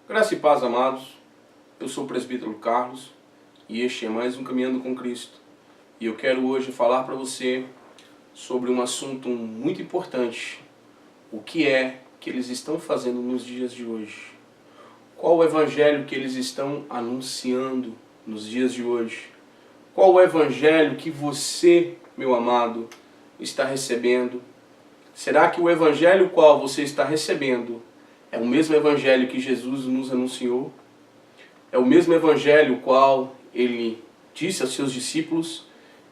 Graça e paz, amados. Eu sou o presbítero Carlos e este é mais um Caminhando com Cristo. E eu quero hoje falar para você sobre um assunto muito importante. O que é que eles estão fazendo nos dias de hoje? Qual o evangelho que eles estão anunciando nos dias de hoje? Qual o evangelho que você, meu amado, está recebendo? Será que o evangelho qual você está recebendo é o mesmo evangelho que Jesus nos anunciou? É o mesmo evangelho qual ele disse a seus discípulos: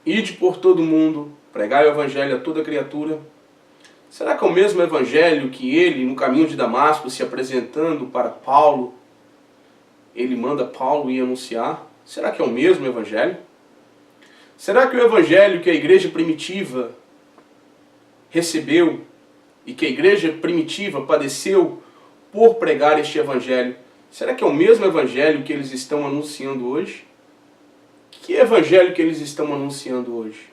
ide por todo mundo, pregai o evangelho a toda criatura? Será que é o mesmo evangelho que ele, no caminho de Damasco, se apresentando para Paulo, ele manda Paulo ir anunciar? Será que é o mesmo evangelho? Será que o evangelho que a igreja primitiva recebeu e que a igreja primitiva padeceu por pregar este evangelho, será que é o mesmo evangelho que eles estão anunciando hoje? Que evangelho que eles estão anunciando hoje?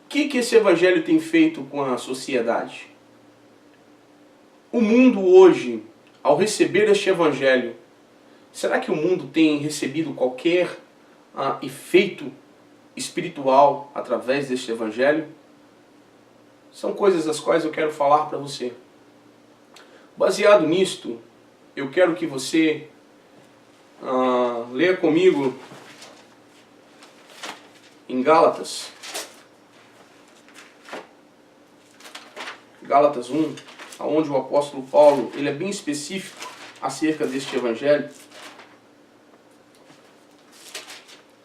O que esse evangelho tem feito com a sociedade? O mundo hoje, ao receber este evangelho, será que o mundo tem recebido qualquer efeito espiritual através deste evangelho? São coisas das quais eu quero falar para você. Baseado nisto, eu quero que você leia comigo em Gálatas. Gálatas 1, onde o apóstolo Paulo ele é bem específico acerca deste evangelho.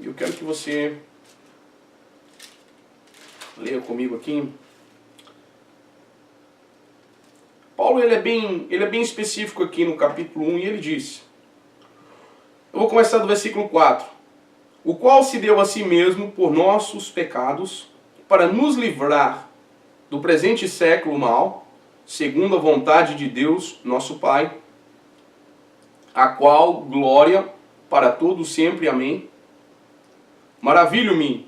E eu quero que você leia comigo aqui. Paulo ele é bem específico aqui no capítulo 1 e ele diz: eu vou começar do versículo 4. O qual se deu a si mesmo por nossos pecados, para nos livrar do presente século mau, segundo a vontade de Deus, nosso Pai, a qual glória para todos sempre. Amém. Maravilho-me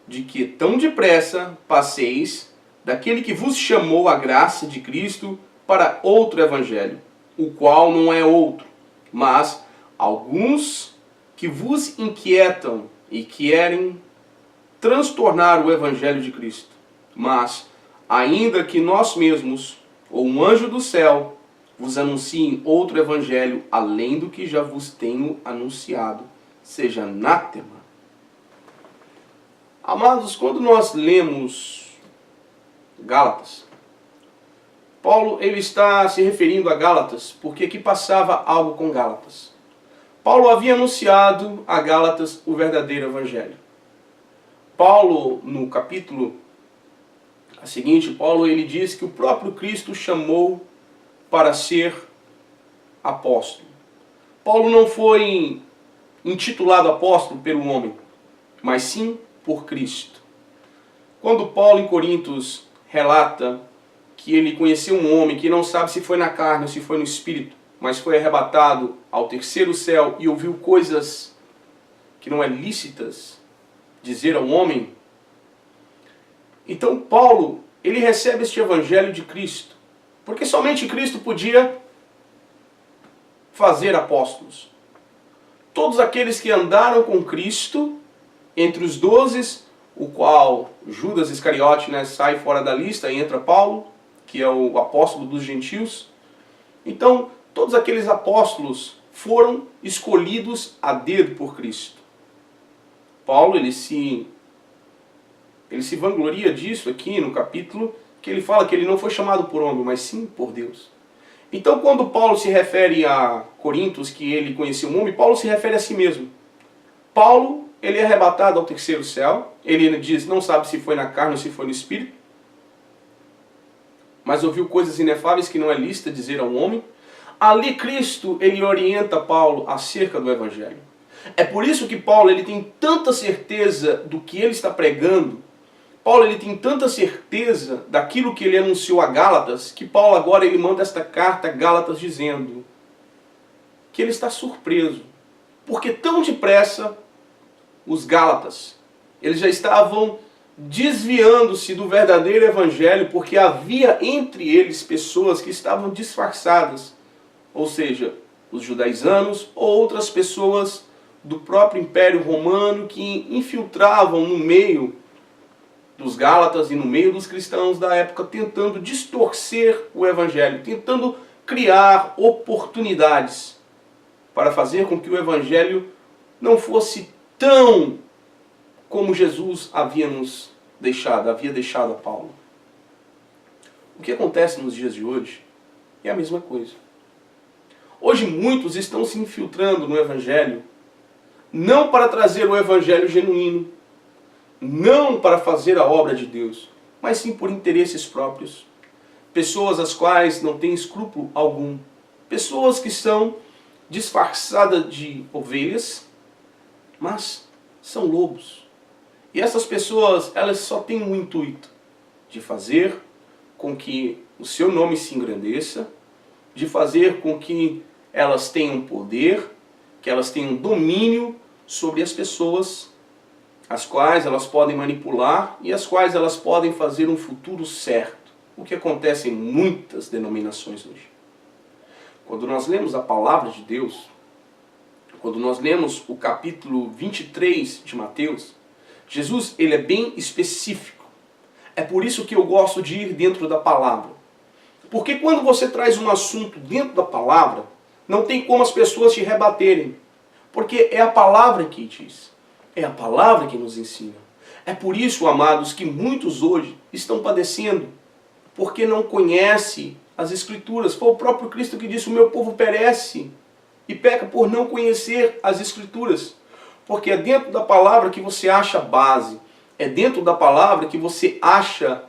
de que tão depressa passeis daquele que vos chamou a graça de Cristo para outro evangelho, o qual não é outro, mas alguns que vos inquietam e querem transtornar o evangelho de Cristo. Mas, ainda que nós mesmos, ou um anjo do céu, vos anunciem outro evangelho, além do que já vos tenho anunciado, seja anátema. Amados, quando nós lemos Gálatas, Paulo ele está se referindo a Gálatas porque aqui passava algo com Gálatas. Paulo havia anunciado a Gálatas o verdadeiro evangelho. Paulo, no capítulo seguinte, Paulo ele diz que o próprio Cristo chamou para ser apóstolo. Paulo não foi intitulado apóstolo pelo homem, mas sim por Cristo. Quando Paulo em Coríntios relata que ele conheceu um homem que não sabe se foi na carne ou se foi no espírito, mas foi arrebatado ao terceiro céu e ouviu coisas que não é lícitas dizer ao homem. Então Paulo, ele recebe este evangelho de Cristo, porque somente Cristo podia fazer apóstolos. Todos aqueles que andaram com Cristo, entre os 12, o qual Judas Iscariote sai fora da lista e entra Paulo, que é o apóstolo dos gentios. Então, todos aqueles apóstolos foram escolhidos a dedo por Cristo. Paulo, ele se vangloria disso aqui no capítulo, que ele fala que ele não foi chamado por homem, mas sim por Deus. Então, quando Paulo se refere a Coríntios, que ele conhecia um homem, Paulo se refere a si mesmo. Paulo, ele é arrebatado ao terceiro céu. Ele diz, não sabe se foi na carne ou se foi no espírito, mas ouviu coisas inefáveis que não é lícita dizer ao homem. Ali Cristo, ele orienta Paulo acerca do evangelho. É por isso que Paulo ele tem tanta certeza do que ele está pregando. Paulo ele tem tanta certeza daquilo que ele anunciou a Gálatas, que Paulo agora ele manda esta carta a Gálatas dizendo que ele está surpreso, porque tão depressa os Gálatas, eles já estavam desviando-se do verdadeiro evangelho, porque havia entre eles pessoas que estavam disfarçadas, ou seja, os judaizannos ou outras pessoas do próprio Império Romano que infiltravam no meio dos Gálatas e no meio dos cristãos da época, tentando distorcer o Evangelho, tentando criar oportunidades para fazer com que o Evangelho não fosse tão como Jesus havia deixado a Paulo. O que acontece nos dias de hoje é a mesma coisa. Hoje muitos estão se infiltrando no Evangelho, não para trazer o Evangelho genuíno, não para fazer a obra de Deus, mas sim por interesses próprios. Pessoas as quais não têm escrúpulo algum. Pessoas que são disfarçadas de ovelhas, mas são lobos. E essas pessoas, elas só têm um intuito de fazer com que o seu nome se engrandeça, de fazer com que elas tenham poder, que elas tenham domínio sobre as pessoas, as quais elas podem manipular e as quais elas podem fazer um futuro certo. O que acontece em muitas denominações hoje. Quando nós lemos a palavra de Deus, quando nós lemos o capítulo 23 de Mateus, Jesus ele é bem específico. É por isso que eu gosto de ir dentro da palavra. Porque quando você traz um assunto dentro da palavra, não tem como as pessoas te rebaterem. Porque é a palavra que diz. É a palavra que nos ensina. É por isso, amados, que muitos hoje estão padecendo. Porque não conhecem as Escrituras. Foi o próprio Cristo que disse: o meu povo perece e peca por não conhecer as Escrituras. Porque é dentro da palavra que você acha a base. É dentro da palavra que você acha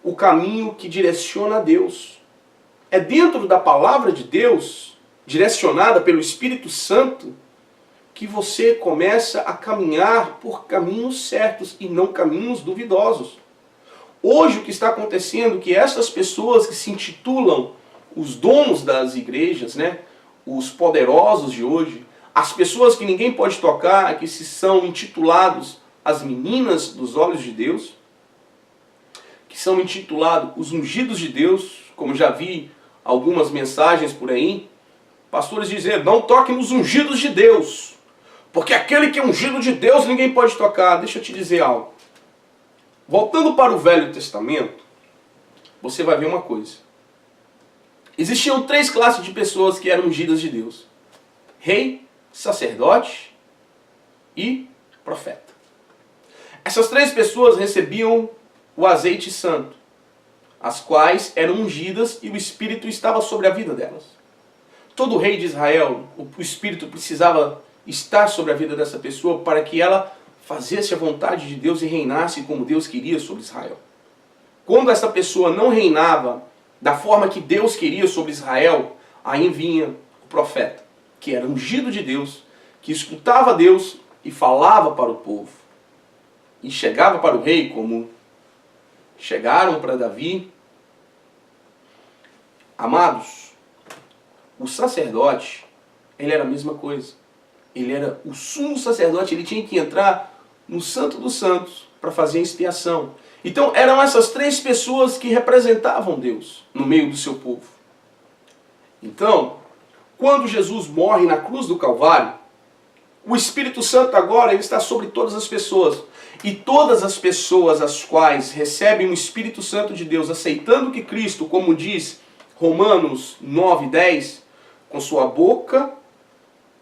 o caminho que direciona a Deus. É dentro da palavra de Deus, direcionada pelo Espírito Santo, que você começa a caminhar por caminhos certos e não caminhos duvidosos. Hoje o que está acontecendo é que essas pessoas que se intitulam os donos das igrejas, né, os poderosos de hoje, as pessoas que ninguém pode tocar, que se são intitulados as meninas dos olhos de Deus, que são intitulados os ungidos de Deus, como já vi algumas mensagens por aí, pastores dizendo: não toque nos ungidos de Deus, porque aquele que é ungido de Deus ninguém pode tocar. Deixa eu te dizer algo. Voltando para o Velho Testamento, você vai ver uma coisa. Existiam 3 classes de pessoas que eram ungidas de Deus: rei, sacerdote e profeta. Essas 3 pessoas recebiam o azeite santo, as quais eram ungidas e o Espírito estava sobre a vida delas. Todo rei de Israel, o Espírito precisava estar sobre a vida dessa pessoa para que ela fizesse a vontade de Deus e reinasse como Deus queria sobre Israel. Quando essa pessoa não reinava da forma que Deus queria sobre Israel, aí vinha o profeta, que era ungido de Deus, que escutava Deus e falava para o povo. E chegava para o rei, como chegaram para Davi. Amados, o sacerdote, ele era a mesma coisa. Ele era o sumo sacerdote, ele tinha que entrar no Santo dos Santos para fazer a expiação. Então eram essas 3 pessoas que representavam Deus no meio do seu povo. Então, quando Jesus morre na cruz do Calvário, o Espírito Santo agora ele está sobre todas as pessoas. E todas as pessoas as quais recebem o Espírito Santo de Deus, aceitando que Cristo, como diz Romanos 9:10, com sua boca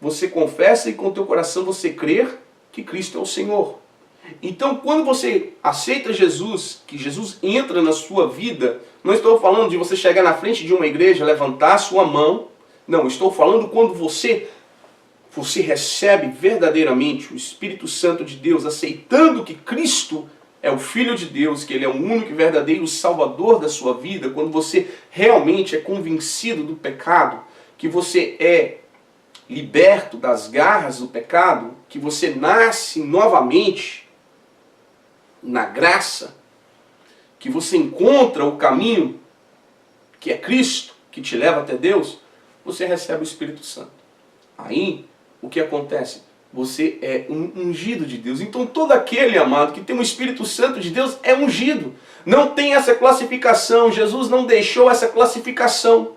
você confessa e com teu coração você crer que Cristo é o Senhor. Então, quando você aceita Jesus, que Jesus entra na sua vida, não estou falando de você chegar na frente de uma igreja, levantar a sua mão. Não, estou falando quando você recebe verdadeiramente o Espírito Santo de Deus, aceitando que Cristo é o Filho de Deus, que Ele é o único e verdadeiro Salvador da sua vida, quando você realmente é convencido do pecado, que você é liberto das garras do pecado, que você nasce novamente na graça, que você encontra o caminho que é Cristo, que te leva até Deus, você recebe o Espírito Santo. Aí, o que acontece? Você é um ungido de Deus. Então todo aquele, amado, que tem o Espírito Santo de Deus é ungido. Não tem essa classificação. Jesus não deixou essa classificação.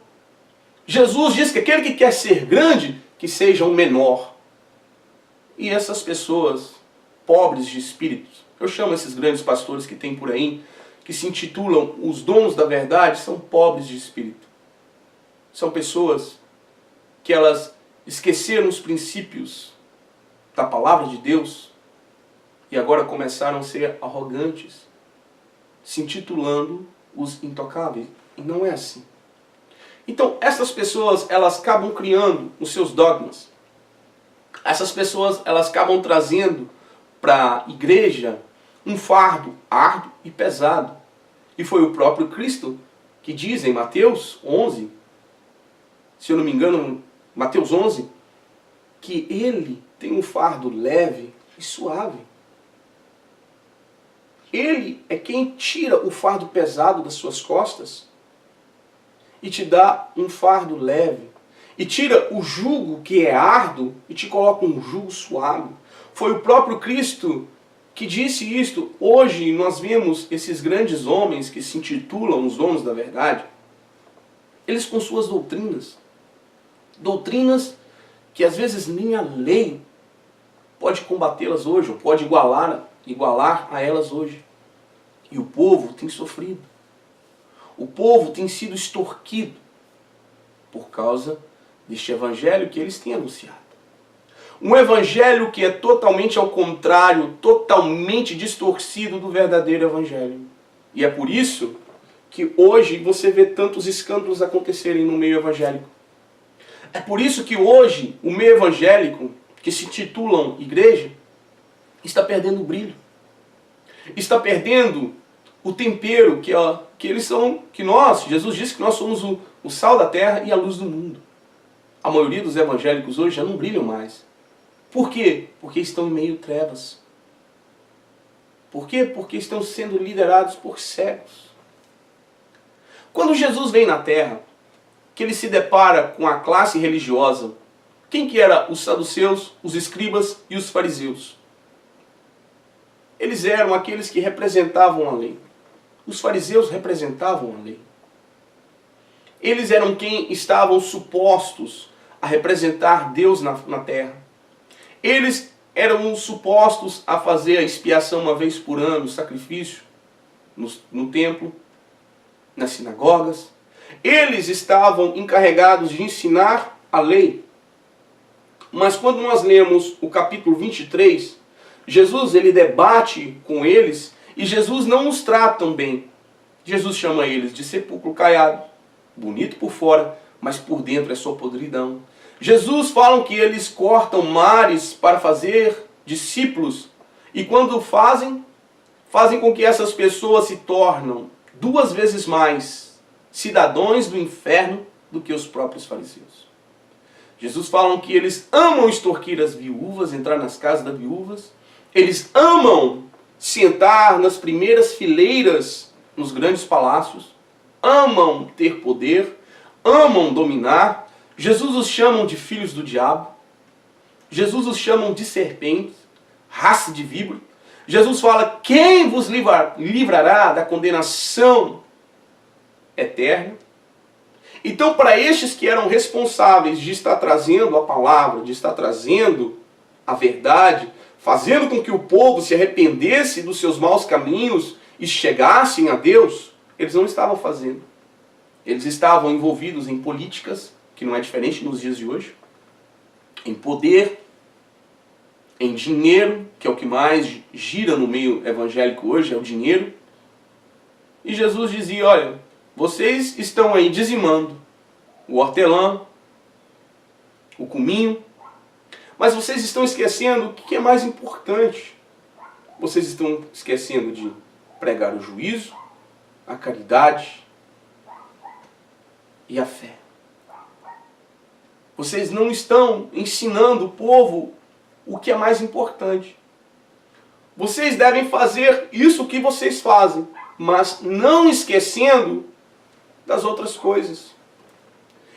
Jesus diz que aquele que quer ser grande, que seja o menor. E essas pessoas pobres de espírito, eu chamo esses grandes pastores que tem por aí, que se intitulam os donos da verdade, são pobres de espírito. São pessoas que elas esqueceram os princípios da palavra de Deus e agora começaram a ser arrogantes, se intitulando os intocáveis. E não é assim. Então, essas pessoas, elas acabam criando os seus dogmas. Essas pessoas, elas acabam trazendo para a igreja um fardo árduo e pesado. E foi o próprio Cristo que diz em Mateus 11, se eu não me engano, Mateus 11, que ele tem um fardo leve e suave. Ele é quem tira o fardo pesado das suas costas e te dá um fardo leve. E tira o jugo que é árduo e te coloca um jugo suave. Foi o próprio Cristo que disse isto. Hoje nós vemos esses grandes homens que se intitulam os donos da verdade, eles com suas doutrinas. Doutrinas que às vezes nem a lei pode combatê-las hoje, ou pode igualar a elas hoje. E o povo tem sofrido. O povo tem sido extorquido por causa deste evangelho que eles têm anunciado. Um evangelho que é totalmente ao contrário, totalmente distorcido do verdadeiro evangelho. E é por isso que hoje você vê tantos escândalos acontecerem no meio evangélico. É por isso que hoje o meio evangélico, que se titulam igreja, está perdendo o brilho. Está perdendo o tempero que eles são, que nós, Jesus disse que nós somos o sal da terra e a luz do mundo. A maioria dos evangélicos hoje já não brilham mais. Por quê? Porque estão em meio trevas. Por quê? Porque estão sendo liderados por cegos. Quando Jesus vem na terra, que ele se depara com a classe religiosa, quem que era os saduceus, os escribas e os fariseus? Eles eram aqueles que representavam a lei. Os fariseus representavam a lei. Eles eram quem estavam supostos a representar Deus na terra. Eles eram supostos a fazer a expiação uma vez por ano, o sacrifício no templo, nas sinagogas. Eles estavam encarregados de ensinar a lei. Mas quando nós lemos o capítulo 23, Jesus ele debate com eles e Jesus não os trata tão bem. Jesus chama eles de sepulcro caiado, bonito por fora, mas por dentro é só podridão. Jesus fala que eles cortam mares para fazer discípulos. E quando fazem com que essas pessoas se tornam 2 vezes mais cidadãos do inferno do que os próprios fariseus. Jesus fala que eles amam extorquir as viúvas, entrar nas casas das viúvas. Eles amam sentar nas primeiras fileiras nos grandes palácios. Amam ter poder. Amam dominar. Jesus os chama de filhos do diabo. Jesus os chama de serpentes, raça de víbora. Jesus fala, quem vos livrará da condenação eterna? Então, para estes que eram responsáveis de estar trazendo a palavra, de estar trazendo a verdade, fazendo com que o povo se arrependesse dos seus maus caminhos e chegassem a Deus, eles não estavam fazendo. Eles estavam envolvidos em políticas, que não é diferente nos dias de hoje, em poder, em dinheiro, que é o que mais gira no meio evangélico hoje, é o dinheiro. E Jesus dizia, olha, vocês estão aí dizimando o hortelã, o cominho, mas vocês estão esquecendo o que é mais importante. Vocês estão esquecendo de pregar o juízo, a caridade e a fé. Vocês não estão ensinando o povo o que é mais importante. Vocês devem fazer isso que vocês fazem, mas não esquecendo das outras coisas.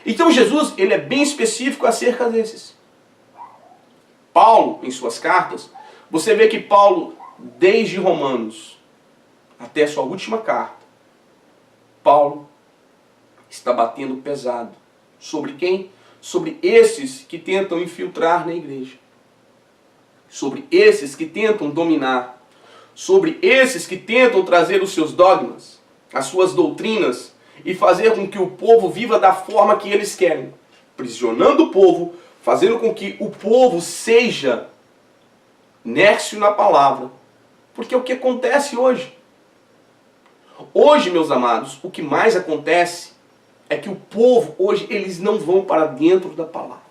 Então Jesus, ele é bem específico acerca desses. Paulo, em suas cartas, você vê que Paulo, desde Romanos até a sua última carta, Paulo está batendo pesado Sobre quem? Sobre esses que tentam infiltrar na igreja. Sobre esses que tentam dominar. Sobre esses que tentam trazer os seus dogmas, as suas doutrinas e fazer com que o povo viva da forma que eles querem. Aprisionando o povo, fazendo com que o povo seja nércio na palavra. Porque é o que acontece hoje. Hoje, meus amados, o que mais acontece é que o povo, hoje, eles não vão para dentro da palavra.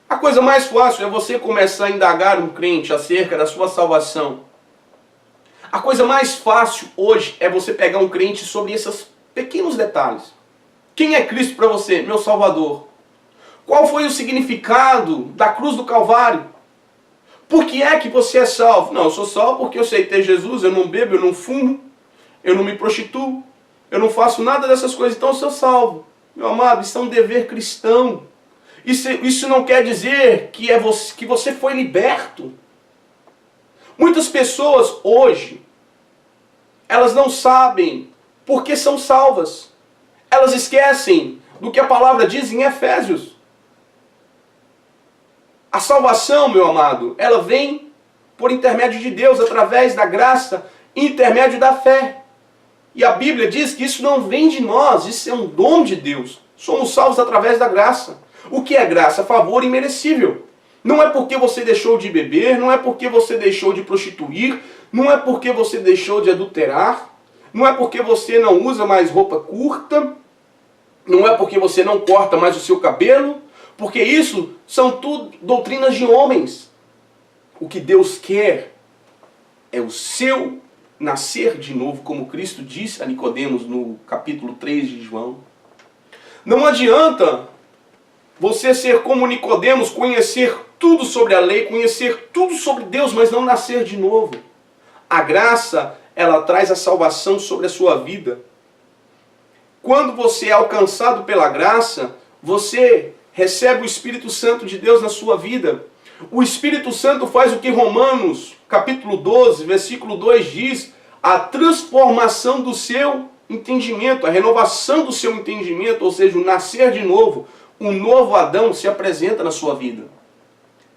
A coisa mais fácil é você começar a indagar um crente acerca da sua salvação. A coisa mais fácil hoje é você pegar um crente sobre esses pequenos detalhes. Quem é Cristo para você? Meu Salvador. Qual foi o significado da cruz do Calvário? Por que é que você é salvo? Não, eu sou salvo porque eu aceitei Jesus, eu não bebo, eu não fumo, eu não me prostituo, eu não faço nada dessas coisas, então eu sou salvo. Meu amado, isso é um dever cristão. Isso não quer dizer que você foi liberto. Muitas pessoas hoje, elas não sabem por que são salvas. Elas esquecem do que a palavra diz em Efésios. A salvação, meu amado, ela vem por intermédio de Deus, através da graça, intermédio da fé. E a Bíblia diz que isso não vem de nós, isso é um dom de Deus. Somos salvos através da graça. O que é graça? Favor imerecível. Não é porque você deixou de beber, não é porque você deixou de prostituir, não é porque você deixou de adulterar, não é porque você não usa mais roupa curta, não é porque você não corta mais o seu cabelo, porque isso são tudo doutrinas de homens. O que Deus quer é o seu nascer de novo, como Cristo disse a Nicodemos no capítulo 3 de João. Não adianta você ser como Nicodemos, conhecer tudo sobre a lei, conhecer tudo sobre Deus, mas não nascer de novo. A graça, ela traz a salvação sobre a sua vida. Quando você é alcançado pela graça, você recebe o Espírito Santo de Deus na sua vida. O Espírito Santo faz o que Romanos, capítulo 12, versículo 2 diz, a transformação do seu entendimento, a renovação do seu entendimento, ou seja, o nascer de novo. Um novo Adão se apresenta na sua vida.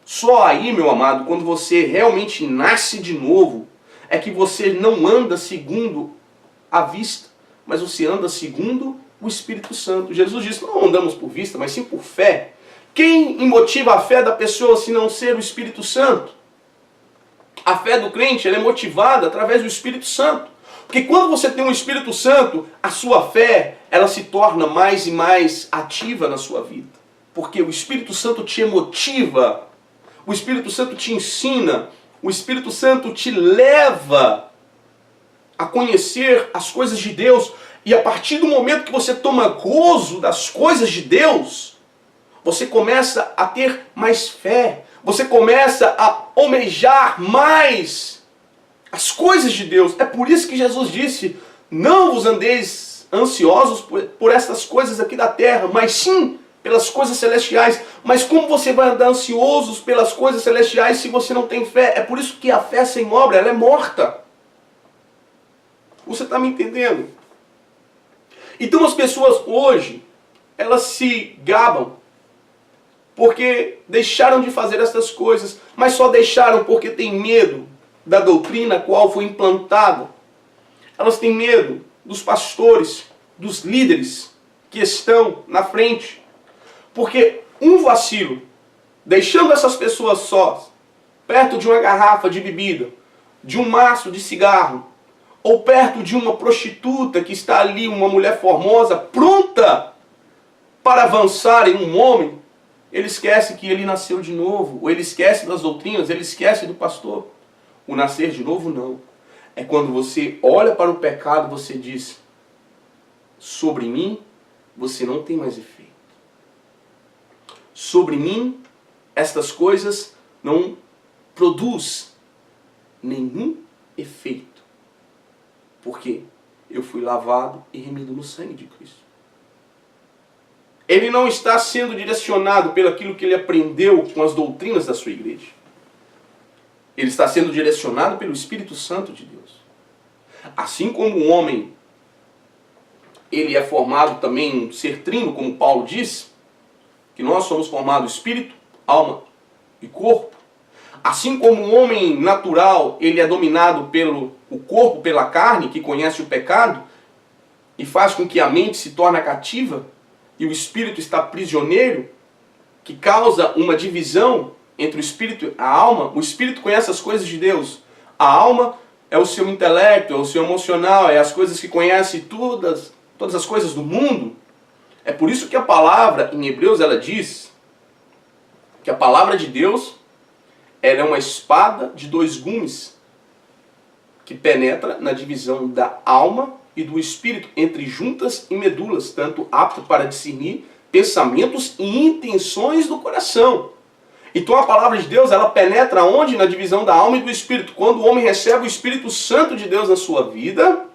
Só aí, meu amado, quando você realmente nasce de novo, é que você não anda segundo a vista, mas você anda segundo o Espírito Santo. Jesus disse, não andamos por vista, mas sim por fé. Quem motiva a fé da pessoa se não ser o Espírito Santo? A fé do crente ela é motivada através do Espírito Santo. Porque quando você tem um Espírito Santo, a sua fé ela se torna mais e mais ativa na sua vida. Porque o Espírito Santo te motiva, o Espírito Santo te ensina, o Espírito Santo te leva a conhecer as coisas de Deus. E a partir do momento que você toma gozo das coisas de Deus, você começa a ter mais fé. Você começa a almejar mais as coisas de Deus. É por isso que Jesus disse, não vos andeis ansiosos por essas coisas aqui da terra, mas sim pelas coisas celestiais. Mas como você vai andar ansiosos pelas coisas celestiais se você não tem fé? É por isso que a fé sem obra, ela é morta. Você está me entendendo? Então as pessoas hoje, elas se gabam porque deixaram de fazer essas coisas, mas só deixaram porque tem medo da doutrina a qual foi implantada. Elas têm medo dos pastores, dos líderes que estão na frente. Porque um vacilo, deixando essas pessoas sós, perto de uma garrafa de bebida, de um maço de cigarro, ou perto de uma prostituta que está ali, uma mulher formosa, pronta para avançar em um homem, ele esquece que ele nasceu de novo, ou ele esquece das doutrinas, ele esquece do pastor. O nascer de novo não. É quando você olha para o pecado, você diz, sobre mim você não tem mais efeito. Sobre mim estas coisas não produz nenhum efeito. Porque eu fui lavado e remido no sangue de Cristo. Ele não está sendo direcionado pelo aquilo que ele aprendeu com as doutrinas da sua igreja. Ele está sendo direcionado pelo Espírito Santo de Deus. Assim como um homem ele é formado também em um ser trino, como Paulo diz, que nós somos formados espírito, alma e corpo. Assim como o homem natural, ele é dominado pelo o corpo, pela carne, que conhece o pecado, e faz com que a mente se torne cativa, e o espírito está prisioneiro, que causa uma divisão entre o espírito e a alma. O espírito conhece as coisas de Deus. A alma é o seu intelecto, é o seu emocional, é as coisas que conhece todas as coisas do mundo. É por isso que a palavra, em Hebreus, ela diz que a palavra de Deus, ela é uma espada de dois gumes, que penetra na divisão da alma e do espírito, entre juntas e medulas, tanto apto para discernir pensamentos e intenções do coração. Então a palavra de Deus, ela penetra onde? Na divisão da alma e do espírito. Quando o homem recebe o Espírito Santo de Deus na sua vida,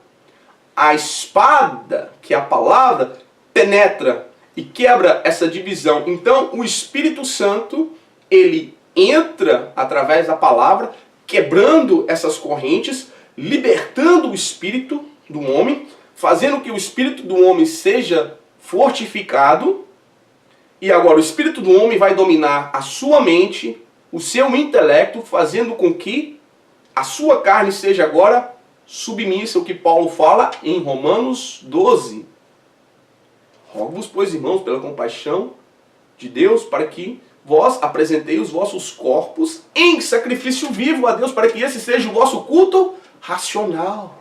a espada, que é a palavra, penetra e quebra essa divisão. Então o Espírito Santo, ele entra através da palavra, quebrando essas correntes, libertando o espírito do homem, fazendo que o espírito do homem seja fortificado. E agora o espírito do homem vai dominar a sua mente, o seu intelecto, fazendo com que a sua carne seja agora submissa, o que Paulo fala em Romanos 12. Rogo-vos, pois, irmãos, pela compaixão de Deus, para que vós apresentei os vossos corpos em sacrifício vivo a Deus, para que esse seja o vosso culto racional.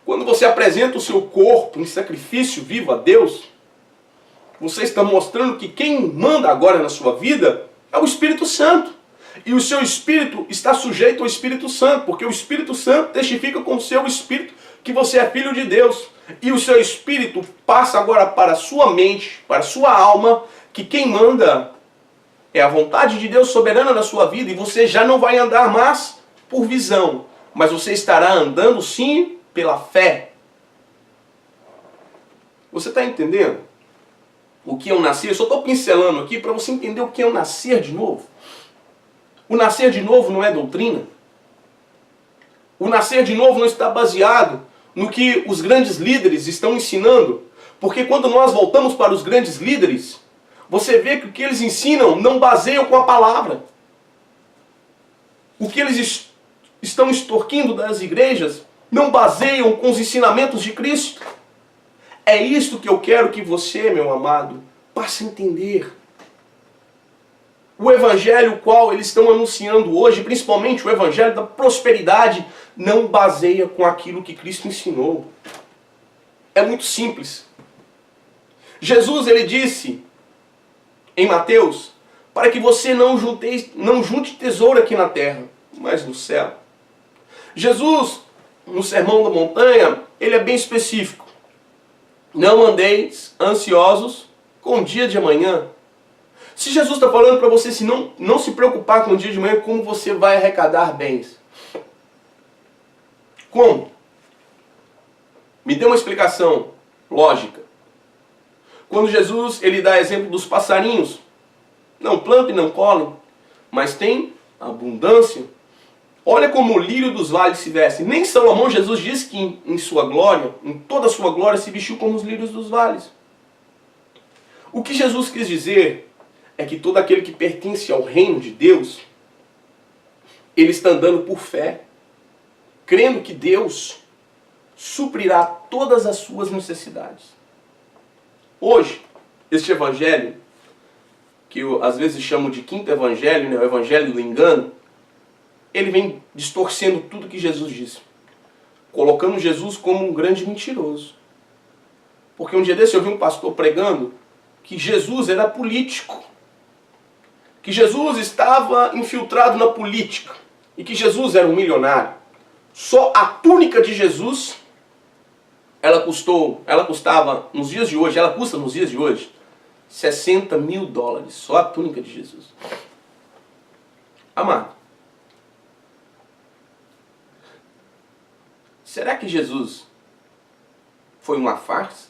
Quando você apresenta o seu corpo em sacrifício vivo a Deus, você está mostrando que quem manda agora na sua vida é o Espírito Santo. E o seu espírito está sujeito ao Espírito Santo, porque o Espírito Santo testifica com o seu espírito que você é filho de Deus. E o seu espírito passa agora para a sua mente, para a sua alma, que quem manda é a vontade de Deus soberana na sua vida, e você já não vai andar mais por visão, mas você estará andando sim pela fé. Você está entendendo o que é o nascer? Eu só estou pincelando aqui para você entender o que é o nascer de novo. O nascer de novo não é doutrina. O nascer de novo não está baseado no que os grandes líderes estão ensinando. Porque quando nós voltamos para os grandes líderes, você vê que o que eles ensinam não baseiam com a palavra. O que eles estão extorquindo das igrejas não baseiam com os ensinamentos de Cristo. É isto que eu quero que você, meu amado, passe a entender. O evangelho qual eles estão anunciando hoje, principalmente o evangelho da prosperidade, não baseia com aquilo que Cristo ensinou. É muito simples. Jesus, ele disse em Mateus, para que você não junte tesouro aqui na terra, mas no céu. Jesus, no Sermão da Montanha, ele é bem específico. Não andeis ansiosos com o dia de amanhã. Se Jesus está falando para você se não se preocupar com o dia de amanhã, como você vai arrecadar bens? Como? Me dê uma explicação lógica. Quando Jesus ele dá exemplo dos passarinhos, não plantam e não colhem, mas tem abundância. Olha como o lírio dos vales se veste. Nem Salomão, Jesus diz que em sua glória, em toda a sua glória, se vestiu como os lírios dos vales. O que Jesus quis dizer é que todo aquele que pertence ao reino de Deus, ele está andando por fé, crendo que Deus suprirá todas as suas necessidades. Hoje, este evangelho, que eu às vezes chamo de quinto evangelho, né, o evangelho do engano, ele vem distorcendo tudo que Jesus disse, colocando Jesus como um grande mentiroso. Porque um dia desse eu vi um pastor pregando que Jesus era político, que Jesus estava infiltrado na política e que Jesus era um milionário. Só a túnica de Jesus, ela custava nos dias de hoje, ela custa nos dias de hoje $60 mil, só a túnica de Jesus. Amado, será que Jesus foi uma farsa?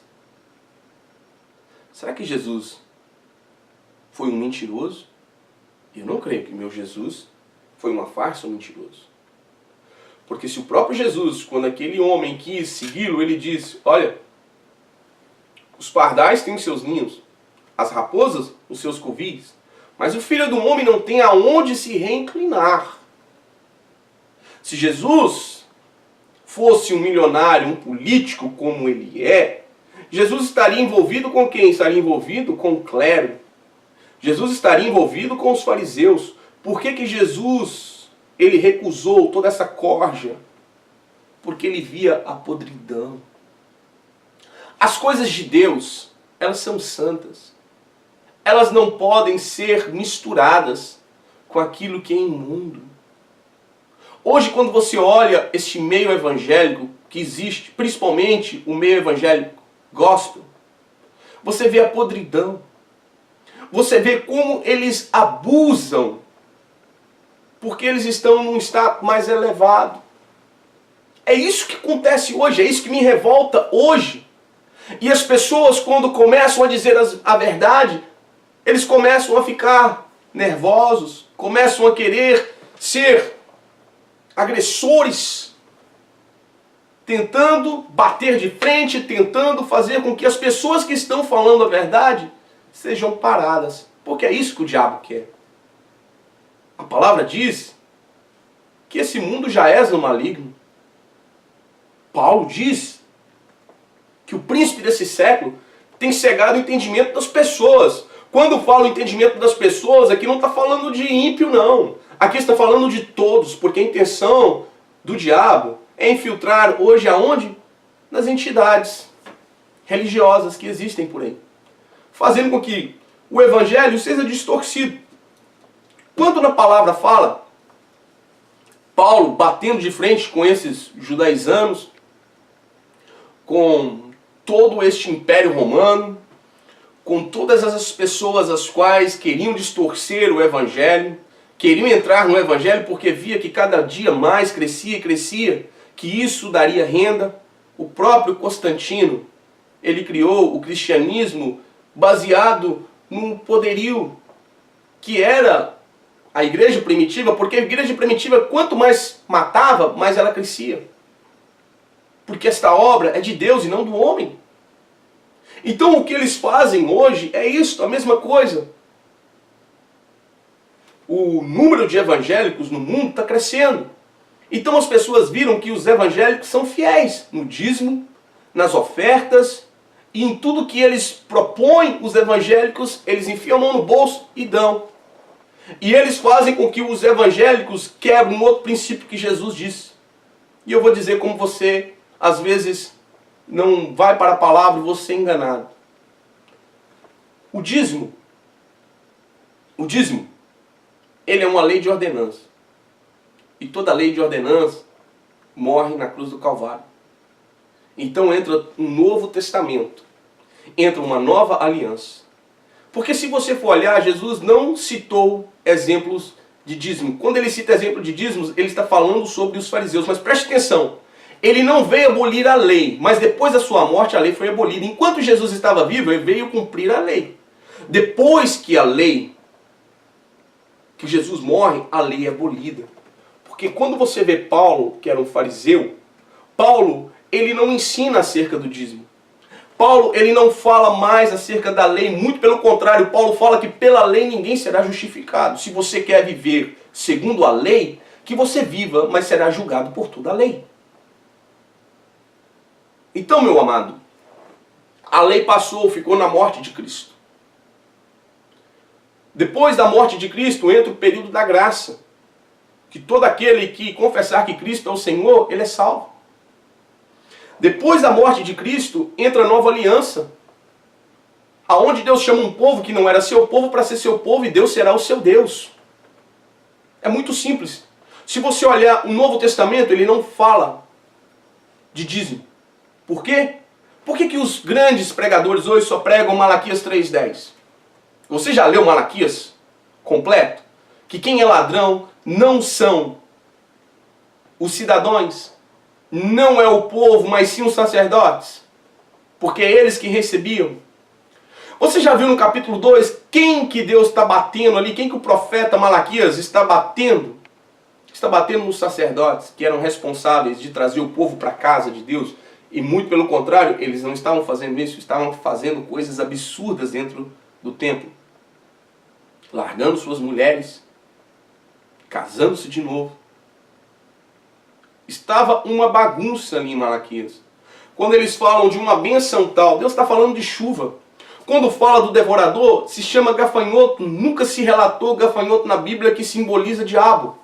Será que Jesus foi um mentiroso? Eu não creio que meu Jesus foi uma farsa ou um mentiroso. Porque se o próprio Jesus, quando aquele homem quis segui-lo, ele disse, olha, os pardais têm os seus ninhos, as raposas os seus covis, mas o Filho do Homem não tem aonde se reinclinar. Se Jesus fosse um milionário, um político como ele é, Jesus estaria envolvido com quem? Estaria envolvido com o clero. Jesus estaria envolvido com os fariseus. Por que Jesus ele recusou toda essa corja? Porque ele via a podridão. As coisas de Deus, elas são santas. Elas não podem ser misturadas com aquilo que é imundo. Hoje, quando você olha este meio evangélico que existe, principalmente o meio evangélico gospel, você vê a podridão. Você vê como eles abusam, porque eles estão num estado mais elevado. É isso que acontece hoje, é isso que me revolta hoje. E as pessoas, quando começam a dizer a verdade, eles começam a ficar nervosos, começam a querer ser agressores, tentando bater de frente, tentando fazer com que as pessoas que estão falando a verdade sejam paradas. Porque é isso que o diabo quer. A palavra diz que esse mundo já é no maligno. Paulo diz que o príncipe desse século tem cegado o entendimento das pessoas. Quando falo entendimento das pessoas, aqui não está falando de ímpio, não. Aqui está falando de todos, porque a intenção do diabo é infiltrar hoje aonde? Nas entidades religiosas que existem por aí. Fazendo com que o evangelho seja distorcido. Quando na palavra fala, Paulo batendo de frente com esses judaizanus, com todo este império romano, com todas essas pessoas as quais queriam distorcer o evangelho, queriam entrar no evangelho porque via que cada dia mais crescia e crescia, que isso daria renda. O próprio Constantino, ele criou o cristianismo baseado num poderio que era a igreja primitiva, porque a igreja primitiva, quanto mais matava, mais ela crescia. Porque esta obra é de Deus e não do homem. Então o que eles fazem hoje é isso, a mesma coisa. O número de evangélicos no mundo está crescendo. Então as pessoas viram que os evangélicos são fiéis no dízimo, nas ofertas e em tudo que eles propõem, os evangélicos, eles enfiam a mão no bolso e dão. E eles fazem com que os evangélicos quebrem um outro princípio que Jesus disse. E eu vou dizer como você, às vezes, não vai para a palavra e você é enganado. O dízimo, ele é uma lei de ordenança. E toda lei de ordenança morre na cruz do Calvário. Então entra um novo testamento, entra uma nova aliança. Porque se você for olhar, Jesus não citou exemplos de dízimo. Quando ele cita exemplo de dízimos, ele está falando sobre os fariseus. Mas preste atenção, ele não veio abolir a lei, mas depois da sua morte a lei foi abolida. Enquanto Jesus estava vivo, ele veio cumprir a lei. Depois que Jesus morre, a lei é abolida. Porque quando você vê Paulo, que era um fariseu, Paulo, ele não ensina acerca do dízimo. Paulo, ele não fala mais acerca da lei, muito pelo contrário, Paulo fala que pela lei ninguém será justificado. Se você quer viver segundo a lei, que você viva, mas será julgado por toda a lei. Então, meu amado, a lei passou, ficou na morte de Cristo. Depois da morte de Cristo entra o período da graça, que todo aquele que confessar que Cristo é o Senhor, ele é salvo. Depois da morte de Cristo, entra a nova aliança, aonde Deus chama um povo que não era seu povo para ser seu povo e Deus será o seu Deus. É muito simples. Se você olhar o Novo Testamento, ele não fala de dízimo. Por quê? Por que os grandes pregadores hoje só pregam Malaquias 3:10? Você já leu Malaquias completo? Que quem é ladrão não são os cidadãos, não é o povo, mas sim os sacerdotes, porque é eles que recebiam. Você já viu no capítulo 2 quem que Deus está batendo ali, quem que o profeta Malaquias está batendo? está batendo nos sacerdotes que eram responsáveis de trazer o povo para a casa de Deus. E muito pelo contrário, eles não estavam fazendo isso, estavam fazendo coisas absurdas dentro do templo. Largando suas mulheres, casando-se de novo. Estava uma bagunça ali em Malaquias. Quando eles falam de uma benção tal, Deus está falando de chuva. Quando fala do devorador, se chama gafanhoto. Nunca se relatou gafanhoto na Bíblia que simboliza diabo.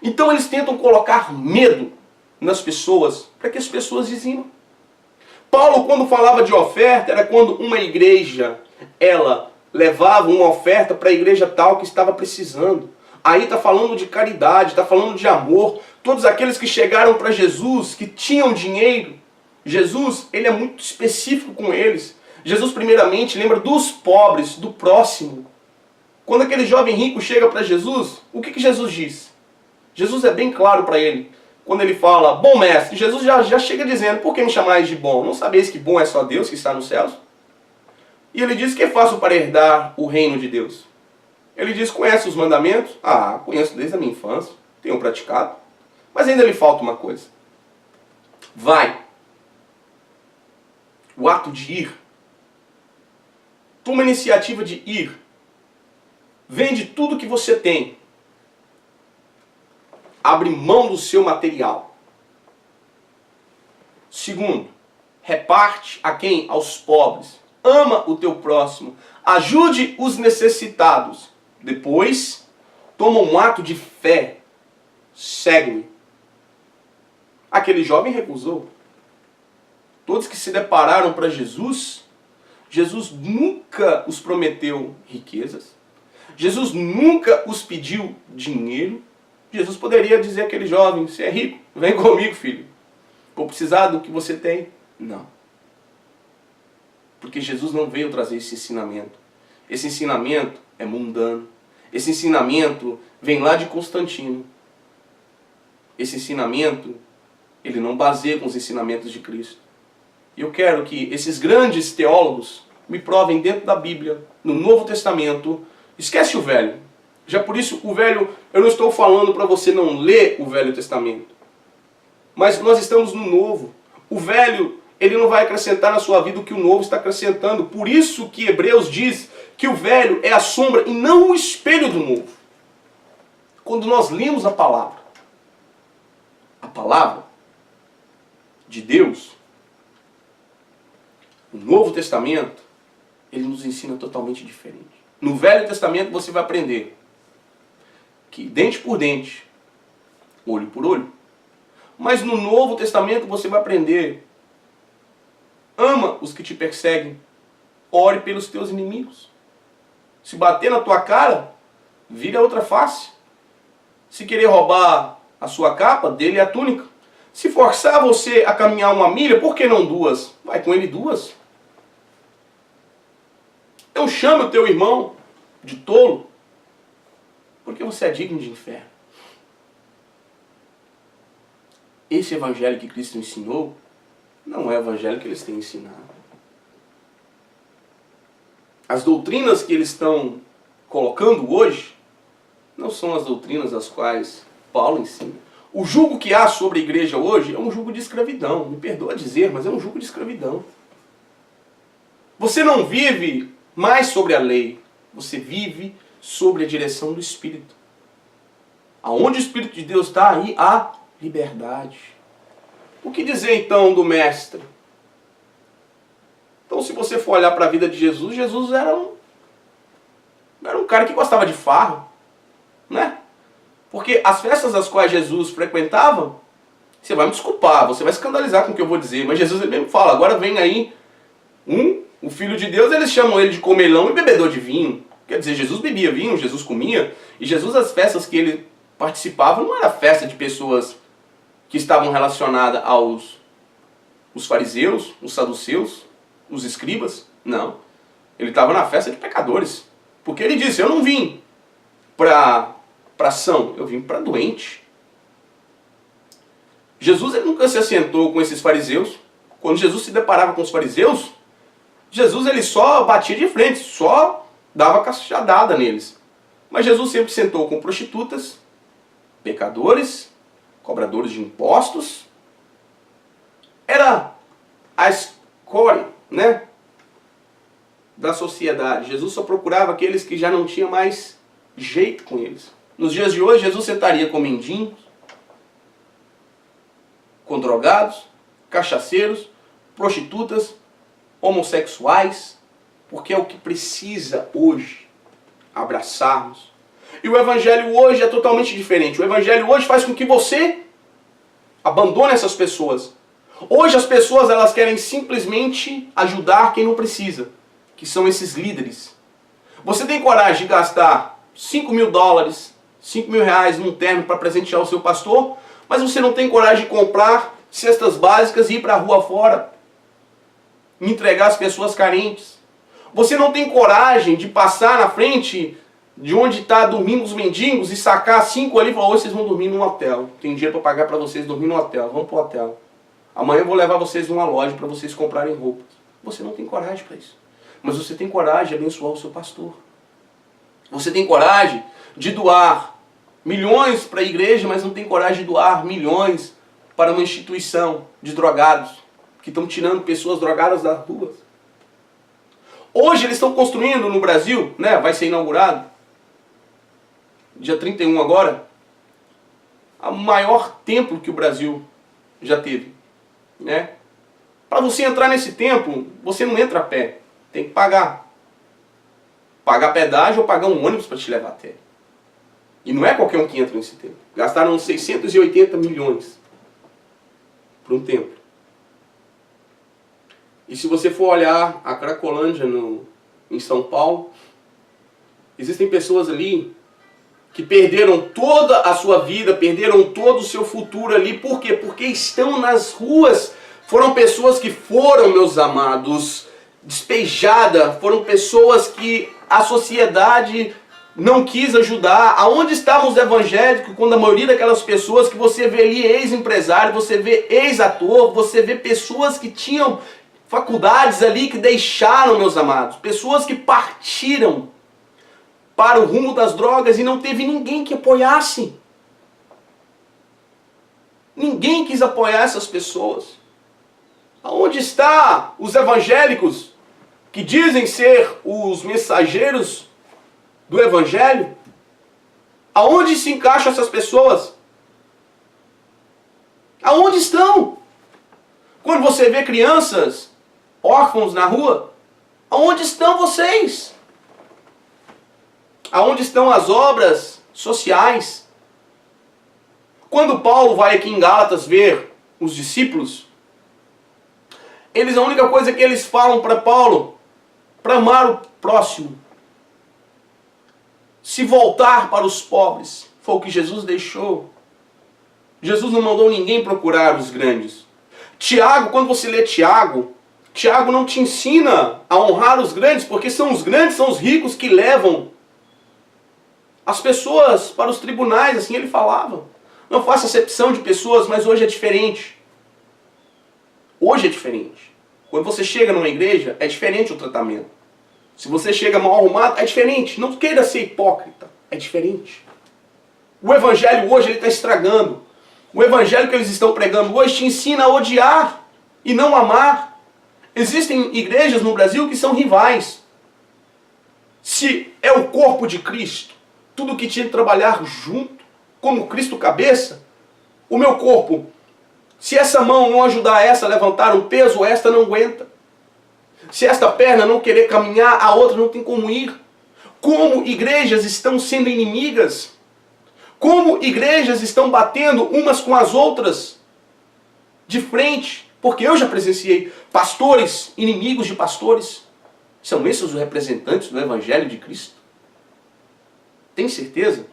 Então eles tentam colocar medo nas pessoas, para que as pessoas dizimam. Paulo, quando falava de oferta, era quando uma igreja, ela levava uma oferta para a igreja tal que estava precisando. Aí está falando de caridade, está falando de amor. Todos aqueles que chegaram para Jesus, que tinham dinheiro, Jesus, ele é muito específico com eles. Jesus, primeiramente, lembra dos pobres, do próximo. Quando aquele jovem rico chega para Jesus, o que Jesus diz? Jesus é bem claro para ele. Quando ele fala, bom mestre, Jesus já chega dizendo, por que me chamais de bom? Não sabeis que bom é só Deus que está nos céus? E ele diz, que faço para herdar o reino de Deus? Ele diz, conhece os mandamentos? Ah, conheço desde a minha infância, tenho praticado. Mas ainda lhe falta uma coisa. Vai. O ato de ir. Toma a iniciativa de ir. Vende tudo que você tem. Abre mão do seu material. Segundo, reparte a quem? Aos pobres. Ama o teu próximo. Ajude os necessitados. Depois, toma um ato de fé. Segue-me. Aquele jovem recusou. Todos que se depararam para Jesus, Jesus nunca os prometeu riquezas. Jesus nunca os pediu dinheiro. Jesus poderia dizer àquele jovem, você é rico, vem comigo, filho. Vou precisar do que você tem. Não. Porque Jesus não veio trazer esse ensinamento. Esse ensinamento é mundano. Esse ensinamento vem lá de Constantino. Esse ensinamento, ele não baseia com os ensinamentos de Cristo. E eu quero que esses grandes teólogos me provem dentro da Bíblia, no Novo Testamento. Esquece o Velho. Já por isso, o Velho, eu não estou falando para você não ler o Velho Testamento. Mas nós estamos no Novo. O Velho, ele não vai acrescentar na sua vida o que o Novo está acrescentando. Por isso que Hebreus diz que o Velho é a sombra e não o espelho do Novo. Quando nós lemos a palavra de Deus, o Novo Testamento, ele nos ensina totalmente diferente. No Velho Testamento você vai aprender que dente por dente, olho por olho. Mas no Novo Testamento você vai aprender, ama os que te perseguem, ore pelos teus inimigos. Se bater na tua cara, vira a outra face. Se querer roubar a sua capa, dê-lhe a túnica. Se forçar você a caminhar uma milha, por que não duas? Vai com ele duas. Então chame o teu irmão de tolo, porque você é digno de inferno. Esse evangelho que Cristo ensinou não é o evangelho que eles têm ensinado. As doutrinas que eles estão colocando hoje não são as doutrinas das quais Paulo ensina. O jugo que há sobre a igreja hoje é um jugo de escravidão. Me perdoa dizer, mas é um jugo de escravidão. Você não vive mais sobre a lei. Você vive sobre a direção do Espírito. Aonde o Espírito de Deus está, aí há liberdade. O que dizer então do Mestre? Então, se você for olhar para a vida de Jesus, Jesus era um cara que gostava de farra, né? Porque as festas às quais Jesus frequentava, você vai me desculpar, você vai escandalizar com o que eu vou dizer, mas Jesus ele mesmo fala, agora vem aí o Filho de Deus, eles chamam ele de comelão e bebedor de vinho. Quer dizer, Jesus bebia vinho, Jesus comia, e Jesus, as festas que ele participava, não era festa de pessoas que estavam relacionadas os fariseus, os saduceus, os escribas, não. Ele estava na festa de pecadores. Porque ele disse, eu não vim para ação, eu vim para doente. Jesus ele nunca se assentou com esses fariseus. Quando Jesus se deparava com os fariseus, Jesus ele só batia de frente, só dava cachadada neles. Mas Jesus sempre sentou com prostitutas, pecadores, cobradores de impostos. Era a escória, né, da sociedade. Jesus só procurava aqueles que já não tinham mais jeito com eles. Nos dias de hoje, Jesus sentaria com mendigos, com drogados, cachaceiros, prostitutas, homossexuais, porque é o que precisa hoje abraçarmos. E o evangelho hoje é totalmente diferente. O evangelho hoje faz com que você abandone essas pessoas. Hoje as pessoas elas querem simplesmente ajudar quem não precisa, que são esses líderes. Você tem coragem de gastar $5.000, R$5.000 num terno para presentear o seu pastor, mas você não tem coragem de comprar cestas básicas e ir para a rua fora, entregar às pessoas carentes. Você não tem coragem de passar na frente de onde está dormindo os mendigos e sacar 5 ali e falar: hoje vocês vão dormir num hotel. Tem dinheiro para pagar para vocês dormir num hotel. Vamos para o hotel. Amanhã eu vou levar vocês numa loja para vocês comprarem roupas. Você não tem coragem para isso. Mas você tem coragem de abençoar o seu pastor. Você tem coragem de doar milhões para a igreja, mas não tem coragem de doar milhões para uma instituição de drogados, que estão tirando pessoas drogadas das ruas. Hoje eles estão construindo no Brasil, né, vai ser inaugurado, dia 31 agora, o maior templo que o Brasil já teve. Né? Para você entrar nesse templo, você não entra a pé, tem que pagar. Pagar pedágio ou pagar um ônibus para te levar até. E não é qualquer um que entra nesse templo. Gastaram 680 milhões para um templo. E se você for olhar a Cracolândia em São Paulo, existem pessoas ali que perderam toda a sua vida, perderam todo o seu futuro ali. Por quê? Porque estão nas ruas. Foram pessoas que foram, meus amados, despejadas. Foram pessoas que a sociedade não quis ajudar. Aonde estavam os evangélicos quando a maioria daquelas pessoas que você vê ali, ex-empresário, você vê ex-ator, você vê pessoas que tinham faculdades ali que deixaram, meus amados. Pessoas que partiram para o rumo das drogas e não teve ninguém que apoiasse. Ninguém quis apoiar essas pessoas. Aonde estão os evangélicos que dizem ser os mensageiros do evangelho? Aonde se encaixam essas pessoas? Aonde estão? Quando você vê crianças órfãos na rua, aonde estão vocês? Aonde estão as obras sociais? Quando Paulo vai aqui em Gálatas ver os discípulos, a única coisa que eles falam para Paulo, para amar o próximo, se voltar para os pobres, foi o que Jesus deixou. Jesus não mandou ninguém procurar os grandes. Tiago, quando você lê Tiago não te ensina a honrar os grandes, porque são os grandes, são os ricos que levam as pessoas para os tribunais, assim ele falava. Não faça acepção de pessoas, mas hoje é diferente. Hoje é diferente. Quando você chega numa igreja, é diferente o tratamento. Se você chega mal arrumado, é diferente. Não queira ser hipócrita, é diferente. O evangelho hoje está estragando. O evangelho que eles estão pregando hoje te ensina a odiar e não amar. Existem igrejas no Brasil que são rivais. Se é o corpo de Cristo, tudo que tinha que trabalhar junto, como Cristo cabeça, o meu corpo, se essa mão não ajudar essa a levantar um peso, esta não aguenta. Se esta perna não querer caminhar, a outra não tem como ir. Como igrejas estão sendo inimigas, como igrejas estão batendo umas com as outras de frente, porque eu já presenciei pastores, inimigos de pastores. São esses os representantes do Evangelho de Cristo? Tem certeza?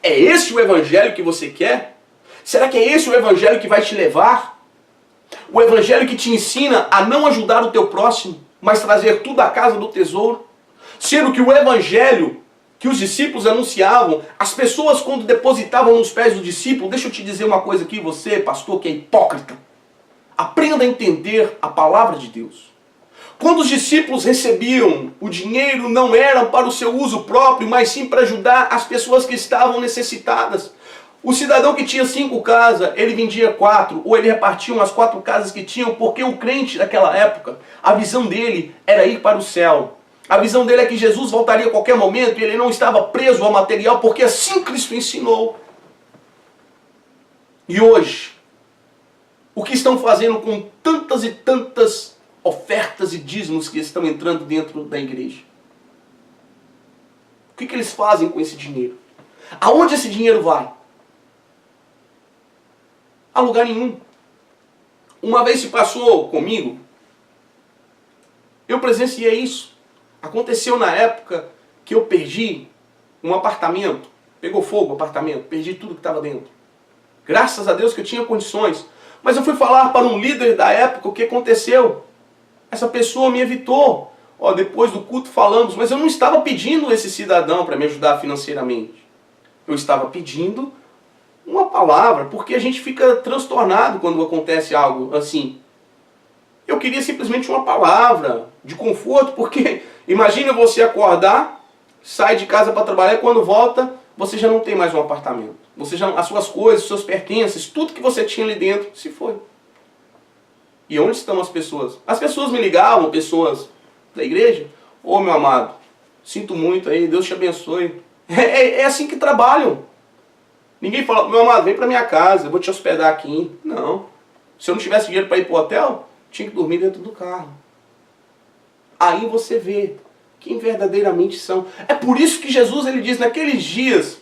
É esse o Evangelho que você quer? Será que é esse o Evangelho que vai te levar? O Evangelho que te ensina a não ajudar o teu próximo, mas trazer tudo à casa do tesouro? Sendo que o Evangelho que os discípulos anunciavam, as pessoas quando depositavam nos pés do discípulo, deixa eu te dizer uma coisa aqui, você, pastor, que é hipócrita. Aprenda a entender a palavra de Deus. Quando os discípulos recebiam o dinheiro, não era para o seu uso próprio, mas sim para ajudar as pessoas que estavam necessitadas. O cidadão que tinha 5 casas, ele vendia 4, ou ele repartia as 4 casas que tinham, porque o crente daquela época, a visão dele era ir para o céu. A visão dele é que Jesus voltaria a qualquer momento e ele não estava preso ao material, porque assim Cristo ensinou. E hoje, o que estão fazendo com tantas e tantas ofertas e dízimos que estão entrando dentro da igreja? O que eles fazem com esse dinheiro? Aonde esse dinheiro vai? A lugar nenhum. Uma vez se passou comigo, eu presenciei isso. Aconteceu na época que eu perdi um apartamento. Pegou fogo o apartamento, perdi tudo que estava dentro. Graças a Deus que eu tinha condições. Mas eu fui falar para um líder da época o que aconteceu. Essa pessoa me evitou. Depois do culto falamos, mas eu não estava pedindo esse cidadão para me ajudar financeiramente. Eu estava pedindo uma palavra, porque a gente fica transtornado quando acontece algo assim. Eu queria simplesmente uma palavra de conforto, porque imagina você acordar, sai de casa para trabalhar e quando volta, você já não tem mais um apartamento. As suas coisas, os seus pertences, tudo que você tinha ali dentro se foi. E onde estão as pessoas? As pessoas me ligavam, pessoas da igreja. Meu amado, sinto muito aí, Deus te abençoe. É assim que trabalham. Ninguém fala, meu amado, vem para minha casa, eu vou te hospedar aqui. Não. Se eu não tivesse dinheiro para ir para o hotel, tinha que dormir dentro do carro. Aí você vê quem verdadeiramente são. É por isso que Jesus ele diz, naqueles dias,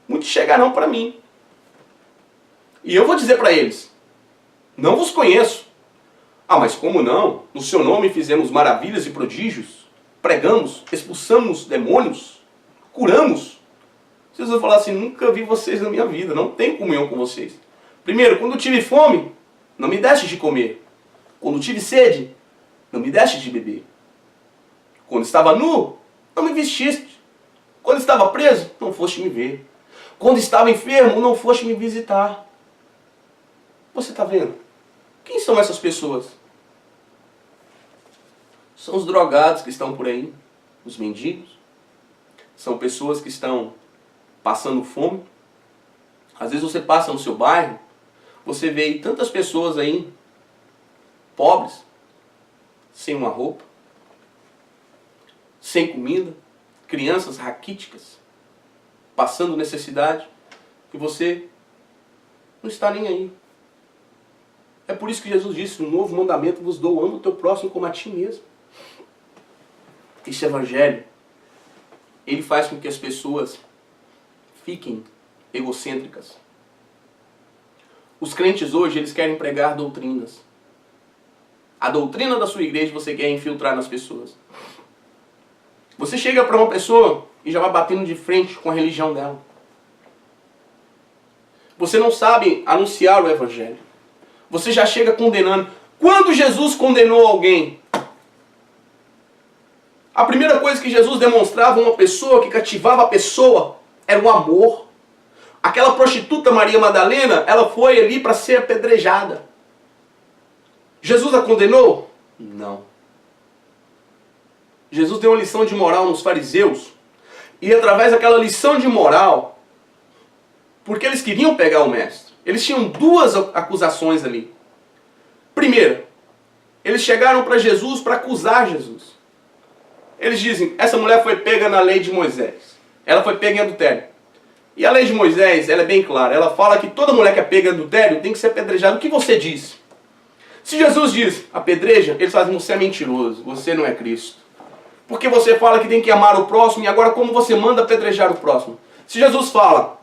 muitos chegarão para mim. E eu vou dizer para eles, não vos conheço. Mas como não? No seu nome fizemos maravilhas e prodígios, pregamos, expulsamos demônios, curamos. Jesus vai falar assim, nunca vi vocês na minha vida, não tenho comunhão com vocês. Primeiro, quando tive fome, não me deste de comer. Quando tive sede, não me deste de beber. Quando estava nu, não me vestiste. Quando estava preso, não foste me ver. Quando estava enfermo, não foste me visitar. Você está vendo? Quem são essas pessoas? São os drogados que estão por aí, os mendigos. São pessoas que estão passando fome. Às vezes você passa no seu bairro, você vê aí tantas pessoas aí, pobres, sem uma roupa, sem comida, crianças raquíticas, passando necessidade, e você não está nem aí. É por isso que Jesus disse, no novo mandamento vos dou, ama o teu próximo como a ti mesmo. Esse evangelho, ele faz com que as pessoas fiquem egocêntricas. Os crentes hoje, eles querem pregar doutrinas. A doutrina da sua igreja você quer infiltrar nas pessoas. Você chega para uma pessoa e já vai batendo de frente com a religião dela. Você não sabe anunciar o evangelho. Você já chega condenando. Quando Jesus condenou alguém, a primeira coisa que Jesus demonstrava uma pessoa, que cativava a pessoa, era o amor. Aquela prostituta Maria Madalena, ela foi ali para ser apedrejada. Jesus a condenou? Não. Jesus deu uma lição de moral nos fariseus. E através daquela lição de moral, porque eles queriam pegar o mestre, eles tinham duas acusações ali. Primeiro, eles chegaram para Jesus para acusar Jesus. Eles dizem, essa mulher foi pega na lei de Moisés. Ela foi pega em adultério. E a lei de Moisés, ela é bem clara. Ela fala que toda mulher que é pega em adultério tem que ser apedrejada. O que você diz? Se Jesus diz, apedreja, eles fazem, você é mentiroso, você não é Cristo. Porque você fala que tem que amar o próximo, e agora como você manda apedrejar o próximo? Se Jesus fala,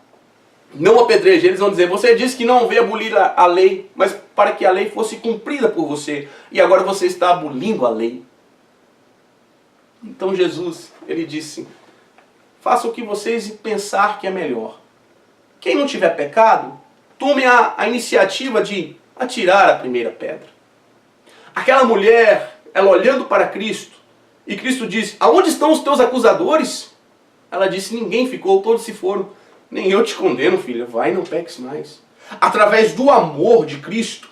não apedreje, eles vão dizer, você disse que não veio abolir a lei, mas para que a lei fosse cumprida por você. E agora você está abolindo a lei. Então Jesus, ele disse, faça o que vocês pensar que é melhor. Quem não tiver pecado, tome a iniciativa de atirar a primeira pedra. Aquela mulher, ela olhando para Cristo, e Cristo disse, aonde estão os teus acusadores? Ela disse, ninguém ficou, todos se foram. Nem eu te condeno, filha, vai, não peques mais. Através do amor de Cristo,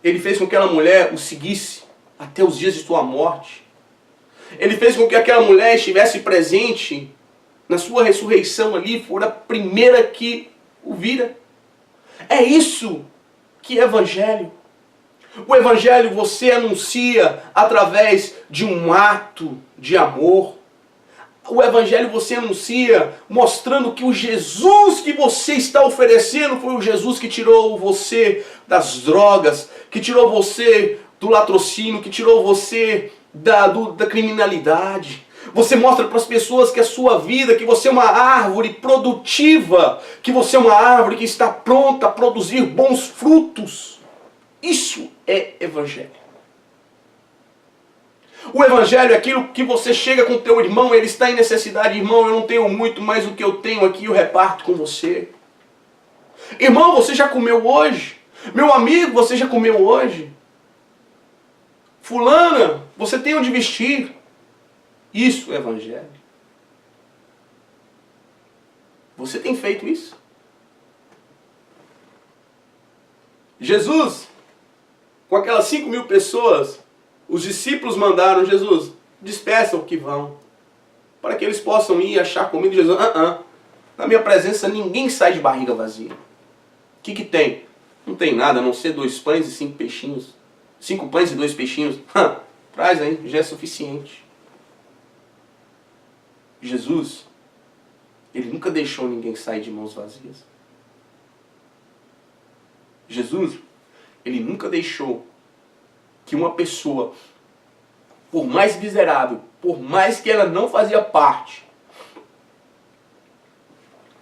ele fez com que aquela mulher o seguisse. até os dias de sua morte. Ele fez com que aquela mulher estivesse presente na sua ressurreição ali, for a primeira que o vira. É isso que é evangelho. O evangelho você anuncia através de um ato de amor. O evangelho você anuncia mostrando que o Jesus que você está oferecendo foi o Jesus que tirou você das drogas, que tirou você do latrocínio, que tirou você da criminalidade. Você mostra para as pessoas que a sua vida, que você é uma árvore produtiva, que você é uma árvore que está pronta a produzir bons frutos. Isso é evangelho. O evangelho é aquilo que você chega com o teu irmão, ele está em necessidade, irmão, eu não tenho muito, mas o que eu tenho aqui eu reparto com você. Irmão, você já comeu hoje? Meu amigo, você já comeu hoje? Fulana, você tem onde vestir? Isso é evangelho. Você tem feito isso? Jesus, com aquelas 5.000 pessoas, os discípulos mandaram: Jesus, despeçam o que vão, para que eles possam ir achar comida. Jesus, na minha presença ninguém sai de barriga vazia. O que tem? Não tem nada, a não ser 2 pães e 5 peixinhos. 5 pães e 2 peixinhos. Traz aí, já é suficiente. Jesus, ele nunca deixou ninguém sair de mãos vazias. Jesus, ele nunca deixou que uma pessoa, por mais miserável, por mais que ela não fazia parte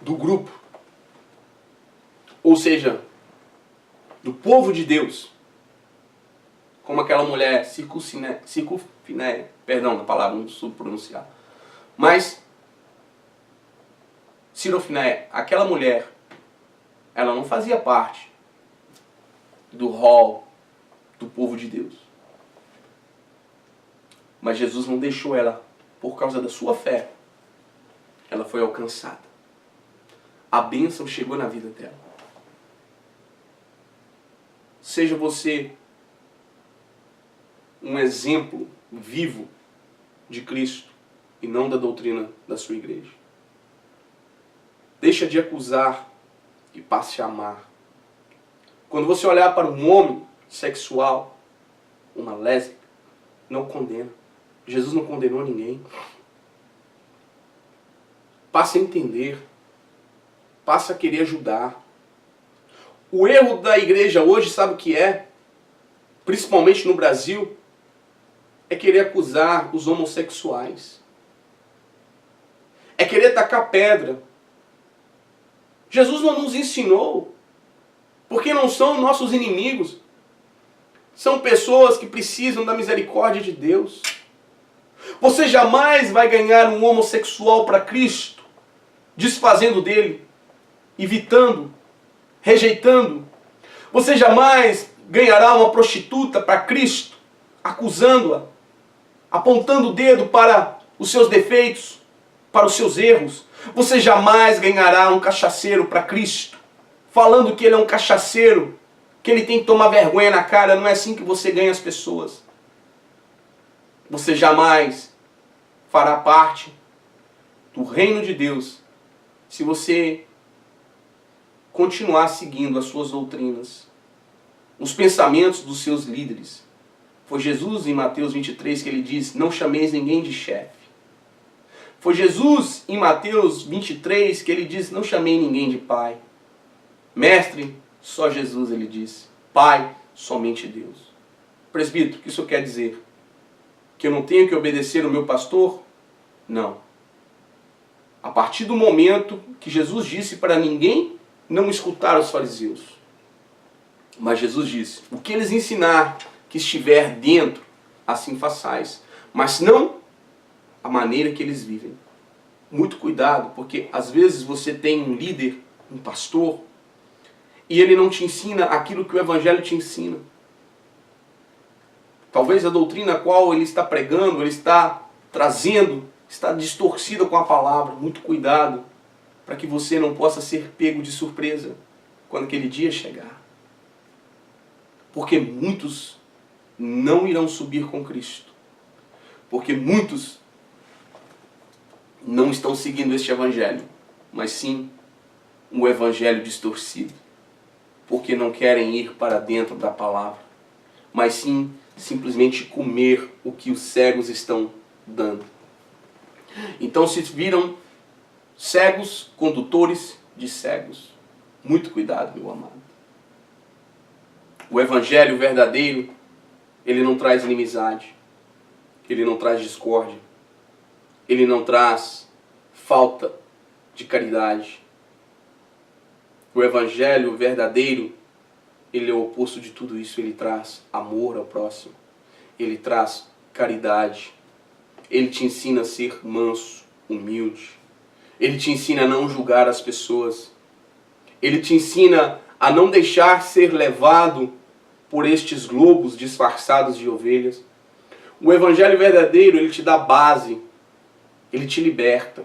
do grupo, ou seja, do povo de Deus, como aquela mulher Circunfinéia, perdão da palavra, não soube pronunciar, mas Cirofinéia, aquela mulher, ela não fazia parte do rol do povo de Deus. Mas Jesus não deixou ela, por causa da sua fé, ela foi alcançada. A bênção chegou na vida dela. Seja você um exemplo vivo de Cristo e não da doutrina da sua igreja. Deixa de acusar e passe a amar. Quando você olhar para um homem sexual, uma lésbica, não condena. Jesus não condenou ninguém. Passe a entender. Passe a querer ajudar. O erro da igreja hoje, sabe o que é? Principalmente no Brasil, é querer acusar os homossexuais. É querer tacar pedra. Jesus não nos ensinou, porque não são nossos inimigos. São pessoas que precisam da misericórdia de Deus. Você jamais vai ganhar um homossexual para Cristo, desfazendo dele, evitando, rejeitando. Você jamais ganhará uma prostituta para Cristo, acusando-a, apontando o dedo para os seus defeitos, para os seus erros. Você jamais ganhará um cachaceiro para Cristo, falando que ele é um cachaceiro, que ele tem que tomar vergonha na cara. Não é assim que você ganha as pessoas. Você jamais fará parte do reino de Deus se você continuar seguindo as suas doutrinas, os pensamentos dos seus líderes. Foi Jesus em Mateus 23 que ele diz: não chameis ninguém de chefe. Foi Jesus em Mateus 23 que ele diz: não chamei ninguém de pai. Mestre, só Jesus, ele diz. Pai, somente Deus. Presbítero, o que isso quer dizer? Que eu não tenho que obedecer ao meu pastor? Não. A partir do momento que Jesus disse para ninguém não escutar os fariseus. Mas Jesus disse: o que eles ensinar que estiver dentro, assim façais. Mas não a maneira que eles vivem. Muito cuidado, porque às vezes você tem um líder, um pastor, e ele não te ensina aquilo que o Evangelho te ensina. Talvez a doutrina a qual ele está pregando, ele está trazendo, está distorcida com a palavra. Muito cuidado, para que você não possa ser pego de surpresa quando aquele dia chegar. Porque muitos não irão subir com Cristo. Porque muitos não estão seguindo este evangelho, mas sim um evangelho distorcido. Porque não querem ir para dentro da palavra, mas sim simplesmente comer o que os cegos estão dando. Então se viram cegos, condutores de cegos. Muito cuidado, meu amado. O evangelho verdadeiro, ele não traz inimizade, ele não traz discórdia, ele não traz falta de caridade. O evangelho verdadeiro, ele é o oposto de tudo isso. Ele traz amor ao próximo, ele traz caridade, ele te ensina a ser manso, humilde, ele te ensina a não julgar as pessoas, ele te ensina a não deixar ser levado por estes lobos disfarçados de ovelhas. O evangelho verdadeiro, ele te dá base, ele te liberta.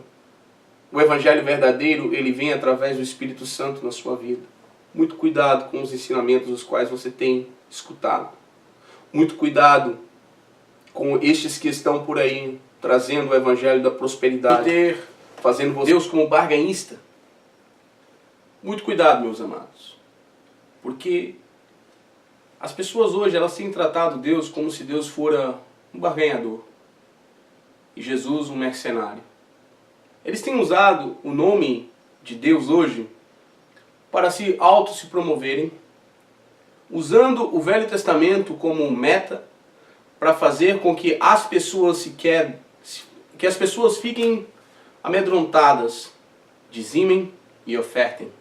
O evangelho verdadeiro, ele vem através do Espírito Santo na sua vida. Muito cuidado com os ensinamentos os quais você tem escutado. Muito cuidado com estes que estão por aí trazendo o evangelho da prosperidade, fazendo você Deus como barganhista. Muito cuidado, meus amados. Porque as pessoas hoje, elas têm tratado Deus como se Deus fora um barganhador e Jesus um mercenário. Eles têm usado o nome de Deus hoje para se promoverem, usando o Velho Testamento como meta para fazer com que as pessoas fiquem amedrontadas, dizimem e ofertem.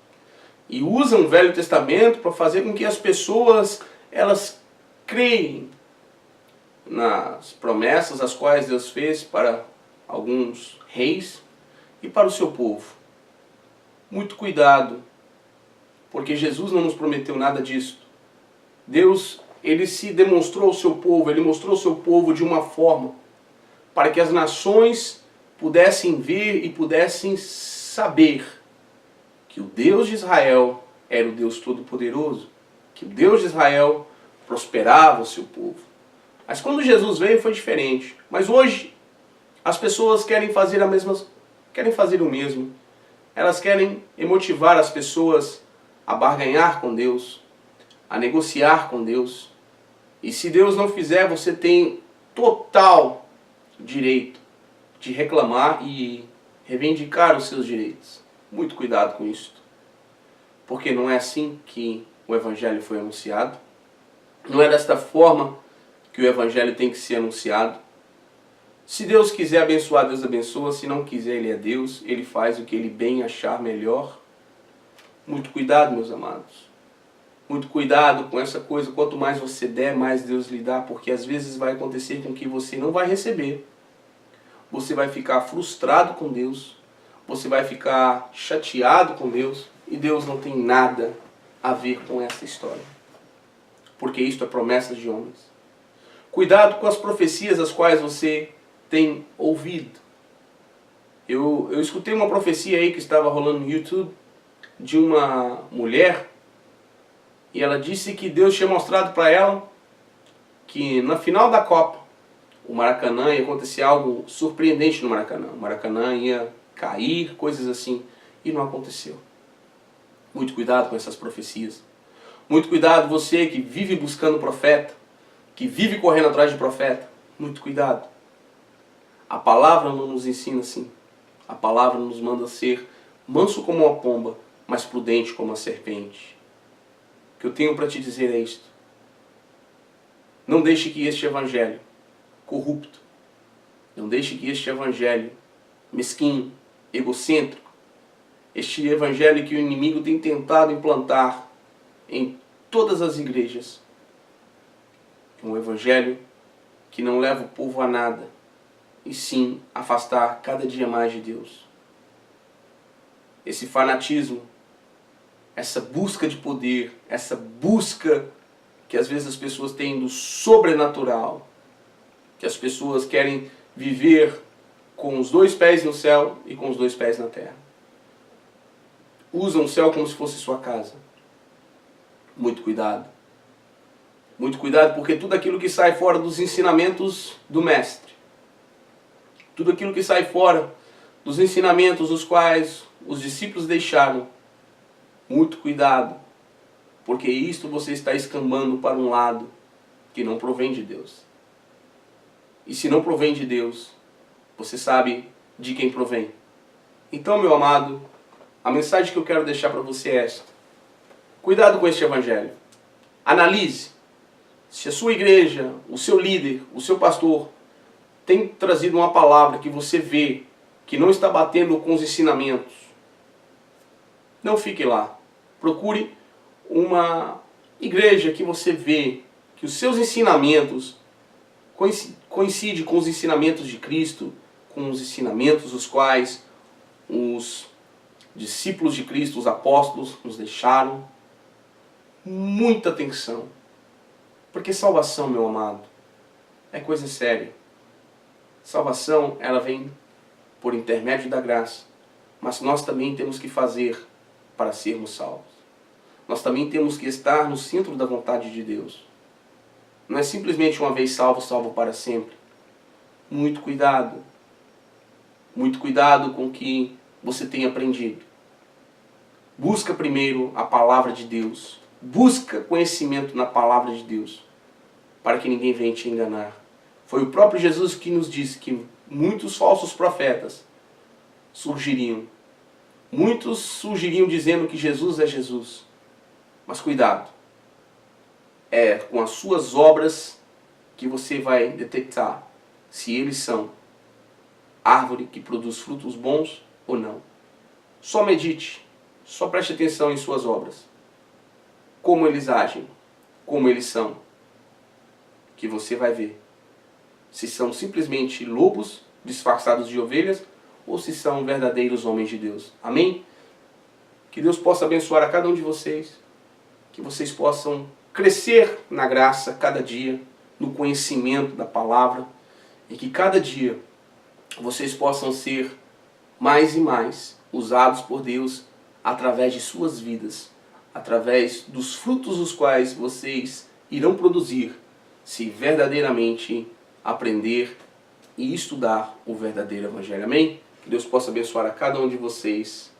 E usam o Velho Testamento para fazer com que as pessoas elas creem nas promessas as quais Deus fez para alguns reis e para o seu povo. Muito cuidado, porque Jesus não nos prometeu nada disso. Deus, ele se demonstrou ao seu povo, ele mostrou ao seu povo de uma forma para que as nações pudessem ver e pudessem saber que o Deus de Israel era o Deus Todo-Poderoso, que o Deus de Israel prosperava o seu povo. Mas quando Jesus veio foi diferente. Mas hoje as pessoas querem fazer o mesmo. Elas querem motivar as pessoas a barganhar com Deus, a negociar com Deus. E se Deus não fizer, você tem total direito de reclamar e reivindicar os seus direitos. Muito cuidado com isso. Porque não é assim que o Evangelho foi anunciado. Não é desta forma que o Evangelho tem que ser anunciado. Se Deus quiser abençoar, Deus abençoa. Se não quiser, Ele é Deus. Ele faz o que Ele bem achar melhor. Muito cuidado, meus amados. Muito cuidado com essa coisa. Quanto mais você der, mais Deus lhe dá. Porque às vezes vai acontecer com que você não vai receber. Você vai ficar frustrado com Deus. Você vai ficar chateado com Deus. E Deus não tem nada a ver com essa história. Porque isto é promessa de homens. Cuidado com as profecias as quais você tem ouvido. Eu escutei uma profecia aí que estava rolando no YouTube de uma mulher e ela disse que Deus tinha mostrado para ela que na final da Copa o Maracanã ia acontecer algo surpreendente no Maracanã. O Maracanã ia cair, coisas assim, e não aconteceu. Muito cuidado com essas profecias. Muito cuidado você que vive buscando profeta, que vive correndo atrás de profeta. Muito cuidado. A palavra não nos ensina assim. A palavra nos manda ser manso como uma pomba, mas prudente como a serpente. O que eu tenho para te dizer é isto. Não deixe que este evangelho corrupto, não deixe que este evangelho mesquinho, egocêntrico, este evangelho que o inimigo tem tentado implantar em todas as igrejas, um evangelho que não leva o povo a nada, e sim afastar cada dia mais de Deus. Esse fanatismo, essa busca de poder, essa busca que às vezes as pessoas têm do sobrenatural, que as pessoas querem viver com os 2 pés no céu e com os 2 pés na terra. Usam o céu como se fosse sua casa. Muito cuidado. Muito cuidado, porque tudo aquilo que sai fora dos ensinamentos do Mestre, tudo aquilo que sai fora dos ensinamentos os quais os discípulos deixaram, muito cuidado, porque isto você está escambando para um lado que não provém de Deus. E se não provém de Deus, você sabe de quem provém. Então, meu amado, a mensagem que eu quero deixar para você é esta. Cuidado com este evangelho. Analise se a sua igreja, o seu líder, o seu pastor tem trazido uma palavra que você vê que não está batendo com os ensinamentos. Não fique lá. Procure uma igreja que você vê que os seus ensinamentos coincidem com os ensinamentos de Cristo, com os ensinamentos os quais os discípulos de Cristo, os apóstolos, nos deixaram. Muita atenção. Porque salvação, meu amado, é coisa séria. Salvação, ela vem por intermédio da graça. Mas nós também temos que fazer para sermos salvos. Nós também temos que estar no centro da vontade de Deus. Não é simplesmente uma vez salvo, salvo para sempre. Muito cuidado. Muito cuidado com o que você tem aprendido. Busca primeiro a palavra de Deus. Busca conhecimento na palavra de Deus, para que ninguém venha te enganar. Foi o próprio Jesus que nos disse que muitos falsos profetas surgiriam. Muitos surgiriam dizendo que Jesus é Jesus. Mas cuidado, é com as suas obras que você vai detectar se eles são árvore que produz frutos bons ou não. Só medite, só preste atenção em suas obras. Como eles agem, como eles são, que você vai ver se são simplesmente lobos disfarçados de ovelhas ou se são verdadeiros homens de Deus. Amém? Que Deus possa abençoar a cada um de vocês, que vocês possam crescer na graça cada dia, no conhecimento da palavra, e que cada dia vocês possam ser mais e mais usados por Deus através de suas vidas, através dos frutos os quais vocês irão produzir se verdadeiramente aprender e estudar o verdadeiro Evangelho. Amém? Que Deus possa abençoar a cada um de vocês.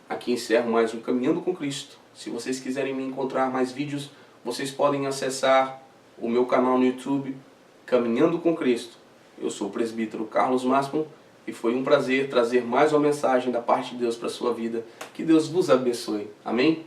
Aqui encerro mais um Caminhando com Cristo. Se vocês quiserem me encontrar mais vídeos, vocês podem acessar o meu canal no YouTube, Caminhando com Cristo. Eu sou o presbítero Carlos Máximo e foi um prazer trazer mais uma mensagem da parte de Deus para a sua vida. Que Deus vos abençoe. Amém?